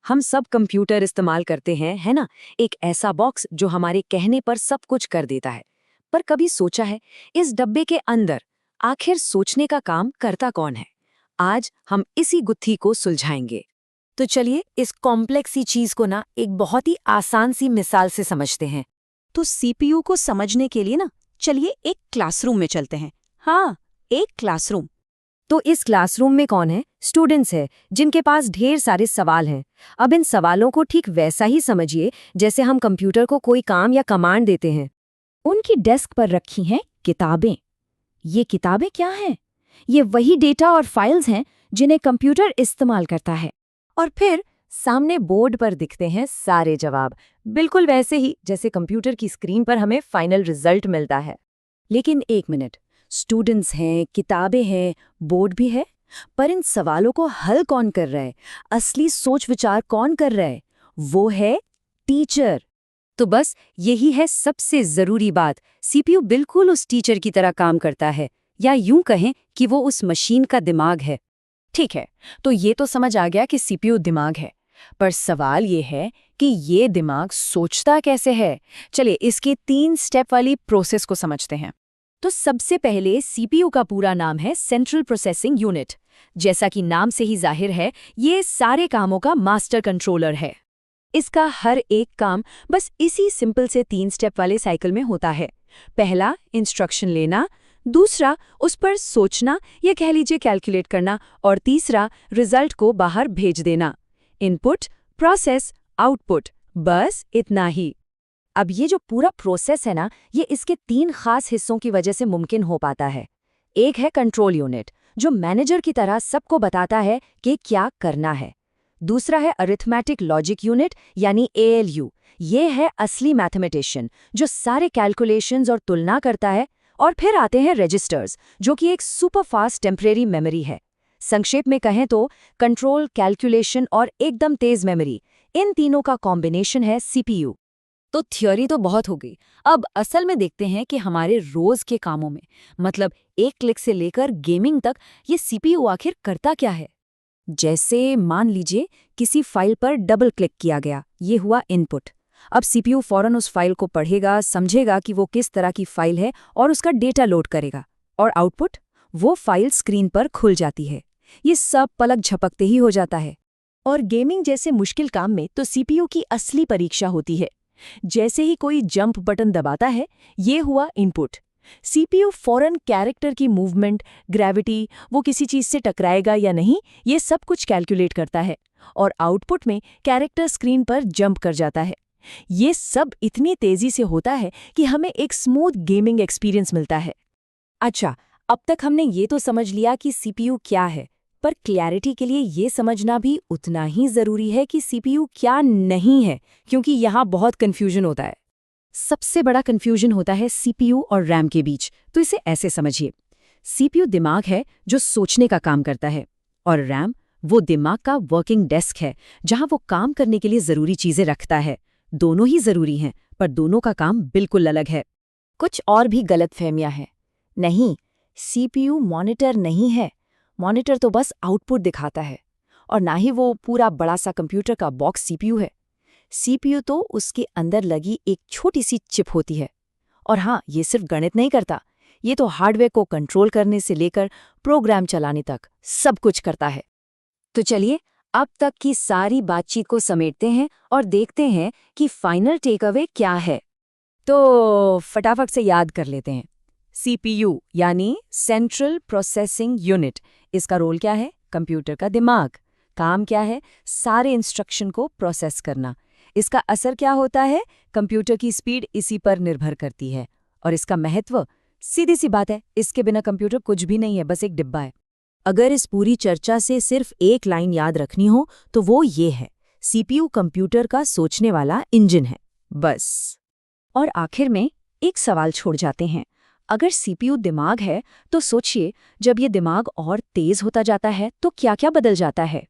हम सब कंप्यूटर इस्तेमाल करते हैं, है ना? एक ऐसा बॉक्स जो हमारे कहने पर सब कुछ कर देता है। पर कभी सोचा है, इस डब्बे के अंदर आखिर सोचने का काम करता कौन है? आज हम इसी गुत्थी को सुलझाएंगे। तो चलिए इस कॉम्प्लेक्स सी चीज को ना एक बहुत ही आसान सी मिसाल से समझते हैं। तो सीपीयू को समझने के लिए ना चलिए एक क्लासरूम में चलते हैं। हाँ, एक क्लासरूम। तो इस क्लासरूम में कौन है? स्टूडेंट्स हैं, जिनके पास ढेर सारे सवाल हैं। अब इन सवालों को ठीक वैसा ही समझिए जैसे हम कंप्यूटर को कोई काम या कमांड देते हैं। उनकी डेस्क पर रखी हैं किताबें। ये किताबें क्या हैं? ये वही डेटा और फाइल्स हैं जिन्हें कंप्यूटर इस्तेमाल करता है। और फिर सामने बोर्ड पर दिखते हैं सारे जवाब, बिल्कुल वैसे ही जैसे कंप्यूटर की स्क्रीन पर हमें फाइनल रिजल्ट मिलता है। लेकिन एक मिनट, स्टूडेंट्स हैं, किताबें हैं, बोर्ड भी है, पर इन सवालों को हल कौन कर रहा है? असली सोच विचार कौन कर रहा है? वो है टीचर। तो बस यही है सबसे जरूरी बात, सीपीयू बिल्कुल उस टीचर की तरह काम करता है, या यूं कहें कि वो उस मशीन का दिमाग है। ठीक है, तो ये तो समझ आ गया कि सीपीयू दिमाग है, पर सवाल ये है कि ये दिमाग सोचता कैसे है? चलिए इसके 3 स्टेप वाली प्रोसेस को समझते हैं। तो सबसे पहले सीपीयू का पूरा नाम है सेंट्रल प्रोसेसिंग यूनिट। जैसा कि नाम से ही जाहिर है, ये सारे कामों का मास्टर कंट्रोलर है। इसका हर एक काम बस इसी सिंपल से 3 स्टेप वाले साइकिल में होता है। पहला, इंस्ट्रक्शन लेना, दूसरा, उस पर सोचना या कह लीजिए कैलकुलेट करना, और तीसरा, रिजल्ट को बाहर भेज देना। इनपुट, प्रोसेस, आउटपुट, बस इतना ही। अब ये जो पूरा प्रोसेस है ना, ये इसके 3 खास हिस्सों की वजह से मुमकिन हो पाता है। एक है कंट्रोल यूनिट, जो मैनेजर की तरह सबको बताता है कि क्या करना है। दूसरा है अरिथमेटिक लॉजिक यूनिट यानी ALU। ये है असली मैथमेटिशियन जो सारे कैलकुलेशंस और तुलना करता है। और फिर आते हैं रजिस्टर्स, जो कि एक सुपर फास्ट टेम्परेरी मेमोरी है। संक्षेप में कहें तो कंट्रोल, कैलकुलेशन और एकदम तेज मेमोरी, इन तीनों का कॉम्बिनेशन है सीपीयू। तो थ्योरी तो बहुत हो गई, अब असल में देखते हैं कि हमारे रोज के कामों में, मतलब एक क्लिक से लेकर गेमिंग तक, ये सीपीयू आखिर करता क्या है। जैसे मान लीजिए किसी फाइल पर डबल क्लिक किया गया, ये हुआ इनपुट। अब सीपीयू फौरन उस फाइल को पढ़ेगा, समझेगा कि वो किस तरह की फाइल है और उसका डेटा लोड करेगा। और आउटपुट, वो फाइल स्क्रीन पर खुल जाती है। ये सब पलक झपकते ही हो जाता है। और गेमिंग जैसे मुश्किल काम में तो सीपीयू की असली परीक्षा होती है। जैसे ही कोई जंप बटन दबाता है, ये हुआ इनपुट। सीपीयू फौरन कैरेक्टर की मूवमेंट, ग्रेविटी, वो किसी चीज से टकराएगा या नहीं, ये सब कुछ कैलकुलेट करता है। और आउटपुट में कैरेक्टर स्क्रीन पर जंप कर जाता है। ये सब इतनी तेजी से होता है कि हमें एक स्मूथ गेमिंग एक्सपीरियंस मिलता है। अच्छा, अब तक हमने ये तो समझ लिया कि सीपीयू क्या है, पर क्लैरिटी के लिए ये समझना भी उतना ही जरूरी है कि सीपीयू क्या नहीं है, क्योंकि यहाँ बहुत कंफ्यूजन होता है। सबसे बड़ा कंफ्यूजन होता है सीपीयू और रैम के बीच। तो इसे ऐसे समझिए, सीपीयू दिमाग है जो सोचने का काम करता है, और रैम वो दिमाग का वर्किंग डेस्क है जहां वो काम करने के लिए जरूरी चीजें रखता है। दोनों ही जरूरी हैं, पर दोनों का काम बिल्कुल अलग है। कुछ और भी गलतफहमियां हैं। नहीं, सीपीयू मॉनिटर नहीं है। मॉनिटर तो बस आउटपुट दिखाता है, और ना ही वो पूरा बड़ा सा कंप्यूटर का बॉक्स सीपीयू है। सीपीयू तो उसके अंदर लगी एक छोटी सी चिप होती है। और हाँ, ये सिर्फ गणित नहीं करता, ये तो हार्डवेयर को कंट्रोल करने से लेकर प्रोग्राम चलाने तक सब कुछ करता है। तो चलिए अब तक की सारी बातचीत को समेटते हैं और देखते हैं कि फाइनल टेक अवे क्या है। तो फटाफट से याद कर लेते हैं। सीपीयू यानी सेंट्रल प्रोसेसिंग यूनिट, इसका रोल क्या है? कंप्यूटर का दिमाग। काम क्या है? सारे इंस्ट्रक्शन को प्रोसेस करना। इसका असर क्या होता है? कंप्यूटर की स्पीड इसी पर निर्भर करती है। और इसका महत्व? सीधी सी बात है, इसके बिना कंप्यूटर कुछ भी नहीं है, बस एक डिब्बा है। अगर इस पूरी चर्चा से सिर्फ एक लाइन याद रखनी हो तो वो ये है, सीपीयू कंप्यूटर का सोचने वाला इंजन है, बस। और आखिर में एक सवाल छोड़ जाते हैं। अगर सीपीयू दिमाग है तो सोचिए, जब ये दिमाग और तेज होता जाता है तो क्या क्या बदल जाता है।